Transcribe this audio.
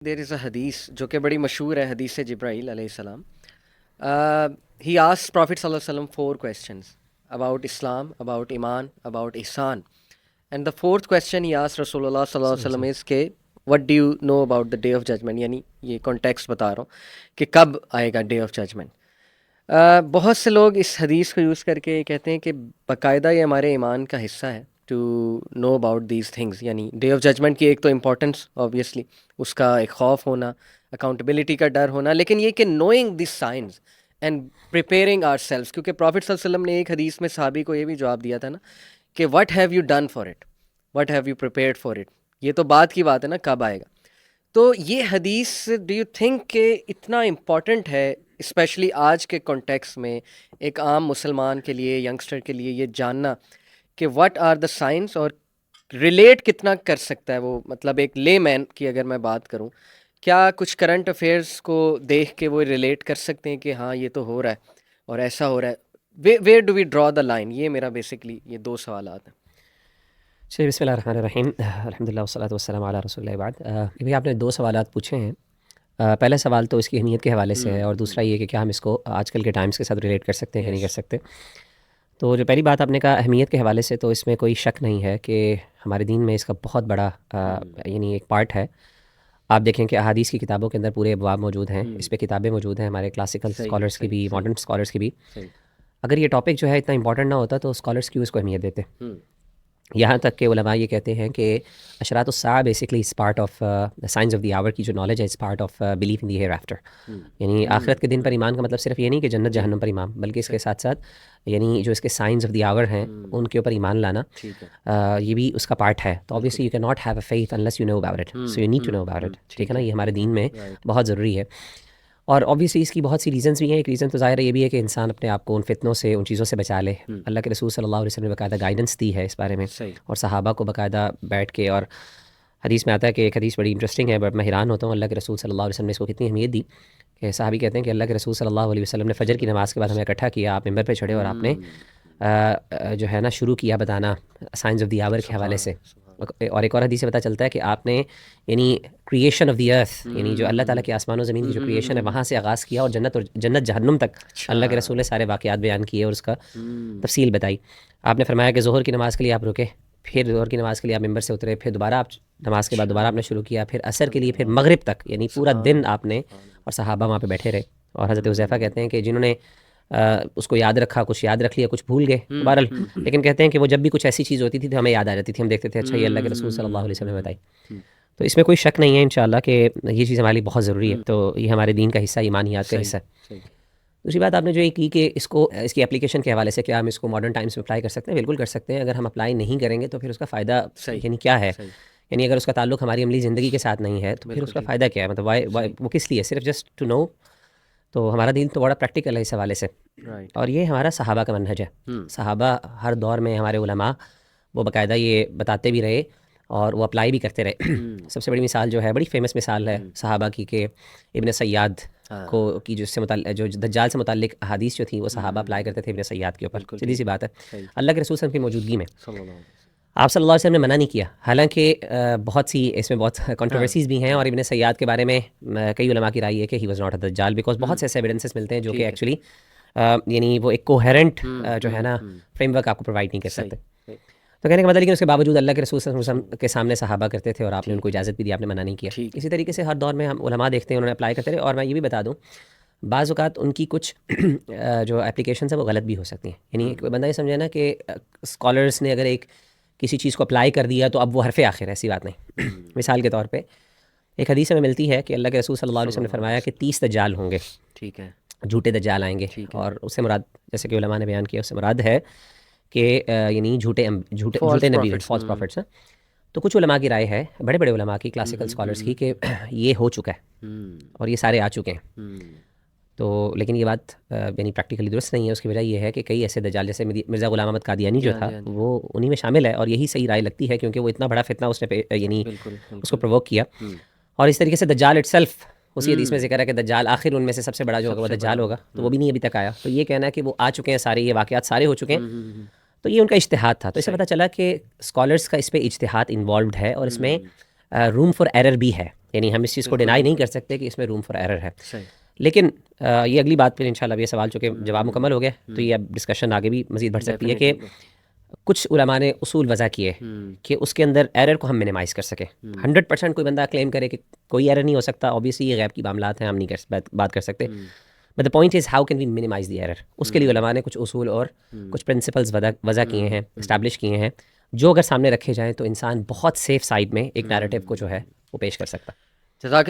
دیر از اے حدیث جو کہ بڑی مشہور ہے، حدیث جبرائیل علیہ السلام. ہی آسکس پرافٹ صلی اللہ علیہ وسلم 4 questions about Islam, about Iman, about Ihsan. And the fourth question he asked رسول اللہ صلی اللہ علیہ وسلم is کہ what do you know about the day of judgment، یعنی یہ کانٹیکسٹ بتا رہا ہوں کہ کب آئے گا ڈے آف ججمنٹ. بہت سے لوگ اس حدیث کو یوز کر کے کہتے ہیں کہ باقاعدہ یہ ہمارے ایمان کا حصہ ہے to know about these things. یعنی ڈے آف ججمنٹ کی ایک تو امپورٹنس آبویسلی، اس کا ایک خوف ہونا، اکاؤنٹیبلٹی کا ڈر ہونا، لیکن یہ کہ knowing this signs and preparing ourselves. کیونکہ پرافٹ صلی اللہ علیہ وسلم نے ایک حدیث میں صحابی کو یہ بھی جواب دیا تھا نا کہ what have you done for it, what have you prepared for it. یہ تو بعد کی بات ہے نا، کب آئے گا. تو یہ حدیث ڈو یو تھنک کہ اتنا امپورٹنٹ ہے اسپیشلی آج کے کانٹیکس میں ایک عام مسلمان کے لیے، ینگسٹر کے لیے یہ جاننا کہ واٹ آر دا سائنس، اور ریلیٹ کتنا کر سکتا ہے وہ، مطلب ایک لے مین کی اگر میں بات کروں، کیا کچھ کرنٹ افیئرس کو دیکھ کے وہ ریلیٹ کر سکتے ہیں کہ ہاں یہ تو ہو رہا ہے اور ایسا ہو رہا ہے. Where do we draw the line? یہ میرا بیسکلی یہ 2 سوالات ہیں. چلیے، بسم اللہ الرحمن الرحیم، الحمدللہ والصلاۃ والسلام علی رسول اللہ بعد. ابھی آپ نے 2 سوالات پوچھے ہیں. پہلا سوال تو اس کی اہمیت کے حوالے سے ہے، اور دوسرا یہ کہ کیا ہم اس کو آج کل کے ٹائمز کے ساتھ ریلیٹ کر سکتے ہیں یا نہیں کر سکتے. تو جو پہلی بات آپ نے کہا اہمیت کے حوالے سے، تو اس میں کوئی شک نہیں ہے کہ ہمارے دین میں اس کا بہت بڑا یعنی ایک پارٹ ہے. آپ دیکھیں کہ احادیث کی کتابوں کے اندر پورے ابواب موجود ہیں، اس پہ کتابیں موجود ہیں ہمارے کلاسیکل اسکالرس کی بھی، ماڈرن اسکالرس کی بھی. اگر یہ ٹاپک جو ہے اتنا امپورٹنٹ نہ ہوتا تو اسکالرس کیوں اس کو اہمیت دیتے. یہاں تک کہ علماء یہ کہتے ہیں کہ اشراط الساعہ basically is part of science of the hour کی جو نالج ہے، is part of belief in the hereafter. یعنی آخرت کے دن پر ایمان کا مطلب صرف یہ نہیں کہ جنت جہنم پر ایمان، بلکہ اس کے ساتھ ساتھ یعنی جو اس کے سائنس آف دی آور ہیں ان کے اوپر ایمان لانا، یہ بھی اس کا پارٹ ہے. تو obviously you cannot have a faith unless you know about it, so you need to know about it. ٹھیک ہے نا، یہ ہمارے دین میں بہت ضروری ہے. اور اوبویسلی اس کی بہت سی ریزنس بھی ہیں. ایک ریزن تو ظاہر ہے یہ بھی ہے کہ انسان اپنے آپ کو ان فتنوں سے، ان چیزوں سے بچا لے. اللہ کے رسول صلی اللہ علیہ وسلم نے باقاعدہ گائیڈنس دی ہے اس بارے میں، اور صحابہ کو باقاعدہ بیٹھ کے، اور حدیث میں آتا ہے کہ ایک حدیث بڑی انٹرسٹنگ ہے، بٹ میں حیران ہوتا ہوں اللہ کے رسول صلی اللہ علیہ وسلم نے اس کو کتنی اہمیت دی کہ صحابی کہتے ہیں کہ اللہ کے رسول صلی اللہ علیہ وسلم نے فجر کی نماز کے بعد ہمیں اکٹھا کیا، آپ ممبر پہ چڑھے اور آپ نے جو ہے نا شروع کیا بتانا سائنس آف دی آور کے حوالے سے. اور ایک اور حدیث سے پتہ چلتا ہے کہ آپ نے یعنی کریشن آف دی ارتھ، یعنی جو اللہ تعالیٰ کے آسمان و زمین کی جو کریشن ہے وہاں سے آغاز کیا، اور جنت جہنم تک اللہ کے رسول نے سارے واقعات بیان کیے اور اس کا تفصیل بتائی. آپ نے فرمایا کہ ظہر کی نماز کے لیے آپ رکے، پھر ظہر کی نماز کے لیے آپ ممبر سے اترے، پھر دوبارہ آپ نماز کے بعد دوبارہ آپ نے شروع کیا، پھر عصر کے لیے، پھر مغرب تک، یعنی پورا دن آپ نے، اور صحابہ وہاں پہ بیٹھے رہے. اور حضرت حذیفہ کہتے ہیں کہ جنہوں نے اس کو یاد رکھا، کچھ یاد رکھ لیا، کچھ بھول گئے بہرحال، لیکن کہتے ہیں کہ وہ جب بھی کچھ ایسی چیز ہوتی تھی تو ہمیں یاد آ جاتی تھی، ہم دیکھتے تھے اچھا یہ اللہ کے رسول صلی اللہ علیہ وسلم نے بتائی. تو اس میں کوئی شک نہیں ہے انشاءاللہ کہ یہ چیز ہمارے لیے بہت ضروری ہے. تو یہ ہمارے دین کا حصہ، ایمانیات کا حصہ ہے. دوسری بات آپ نے جو یہ کی کہ اس کی اپلیکیشن کے حوالے سے کیا ہم اس کو ماڈرن ٹائمس میں اپلائی کر سکتے ہیں؟ بالکل کر سکتے ہیں. اگر ہم اپلائی نہیں کریں گے تو پھر اس کا فائدہ یعنی کیا ہے؟ یعنی اگر اس کا تعلق ہماری عملی زندگی کے ساتھ نہیں ہے تو پھر اس کا فائدہ کیا ہے؟ مطلب وہ کس لیے؟ صرف جسٹ ٹو نو. تو ہمارا دین تو بڑا پریکٹیکل ہے اس حوالے سے، اور یہ ہمارا صحابہ کا منہج ہے. صحابہ ہر دور میں ہمارے علماء وہ باقاعدہ یہ بتاتے بھی رہے اور وہ اپلائی بھی کرتے رہے. سب سے بڑی مثال جو ہے، بڑی فیمس مثال ہے صحابہ کی، کہ ابن سیاد کو کی جو اس سے متعلق، جو دجال سے متعلق احادیث جو تھی وہ صحابہ اپلائی کرتے تھے ابن سیاد کے اوپر. سیدھی سی بات ہے، اللہ کے رسول صلی اللہ علیہ وسلم کی موجودگی میں آپ صلی اللہ علیہ وسلم نے منع نہیں کیا. حالانکہ بہت سی اس میں بہت کنٹروورسیز بھی ہیں، اور ابن سیاد کے بارے میں کئی علماء کی رائے ہے کہ ہی واز ناٹ اے دجال، بیکاز بہت سے ایسے ایویڈنسز ملتے ہیں جو کہ ایکچولی یعنی وہ ایک کوہیرنٹ جو ہے نا فریم ورک آپ کو پرووائڈ نہیں کر سکتے. تو کہنے کا مطلب لیکن اس کے باوجود اللہ کے رسول صلی اللہ علیہ وسلم کے سامنے صحابہ کرتے تھے، اور آپ نے ان کو اجازت بھی دی، آپ نے منع نہیں کیا. اسی طریقے سے ہر دور میں ہم علماء دیکھتے ہیں انہوں نے اپلائی کرتے رہے. اور میں یہ بھی بتا دوں، بعض اوقات ان کی کچھ جو اپلیکیشنس ہیں وہ غلط بھی ہو سکتی ہیں. یعنی ایک بندہ یہ سمجھے نا کہ اسکالرس نے اگر ایک کسی چیز کو اپلائی کر دیا تو اب وہ حرف آخر ہے، ایسی بات نہیں. مثال کے طور پہ ایک حدیث میں ملتی ہے کہ اللہ کے رسول صلی اللہ علیہ وسلم نے فرمایا کہ 30 دجال ہوں گے، ٹھیک ہے، جھوٹے دجال آئیں گے. اور اس سے مراد، جیسے کہ علماء نے بیان کیا، اس سے مراد ہے کہ یعنی جھوٹے نبی، فالس پروفٹس ہیں. تو کچھ علماء کی رائے ہے، بڑے بڑے علماء کی، کلاسیکل اسکالرس کی، کہ یہ ہو چکا ہے اور یہ سارے آ چکے ہیں. تو لیکن یہ بات یعنی پریکٹیکلی درست نہیں ہے. اس کی وجہ یہ ہے کہ کئی ایسے دجال، جیسے مرزا غلام احمد قادیانی جو تھا، وہ انہی میں شامل ہے، اور یہی صحیح رائے لگتی ہے کیونکہ وہ اتنا بڑا فتنہ اس نے یعنی اس کو پرووک کیا. اور اس طریقے سے دجال اٹ سیلف، اسی حدیث میں ذکر ہے کہ دجال آخر ان میں سے سب سے بڑا جو ہوگا وہ دجال ہوگا، تو وہ بھی نہیں ابھی تک آیا. تو یہ کہنا ہے کہ وہ آ چکے ہیں سارے، یہ واقعات سارے ہو چکے ہیں، تو یہ ان کا اجتہاد تھا. تو اس سے پتہ چلا کہ اسکالرس کا اس پہ اجتہاد انوالوڈ ہے، اور اس میں روم فار ایرر بھی ہے، یعنی ہم اس چیز کو ڈینائی نہیں کر سکتے کہ اس میں روم فار ایرر ہے. صحیح. لیکن یہ اگلی بات پھر انشاءاللہ اب یہ سوال چونکہ جواب مکمل ہو گیا تو یہ اب ڈسکشن آگے بھی مزید بڑھ سکتی ہے کہ کچھ علماء نے اصول وضع کیے کہ اس کے اندر ایرر کو ہم منیمائز کر سکیں. 100% کوئی بندہ کلیم کرے کہ کوئی ایرر نہیں ہو سکتا، اوبیسلی یہ غیب کی معاملات ہیں، ہم نہیں بات کر سکتے. But the point is how can we minimise the error. اس کے لیے علماء نے کچھ اصول اور کچھ پرنسپلز وضع کیے ہیں، اسٹیبلش کیے ہیں، جو اگر سامنے رکھے جائیں تو انسان بہت سیف سائڈ میں ایک نیریٹو کو جو ہے وہ پیش کر سکتا. جزاک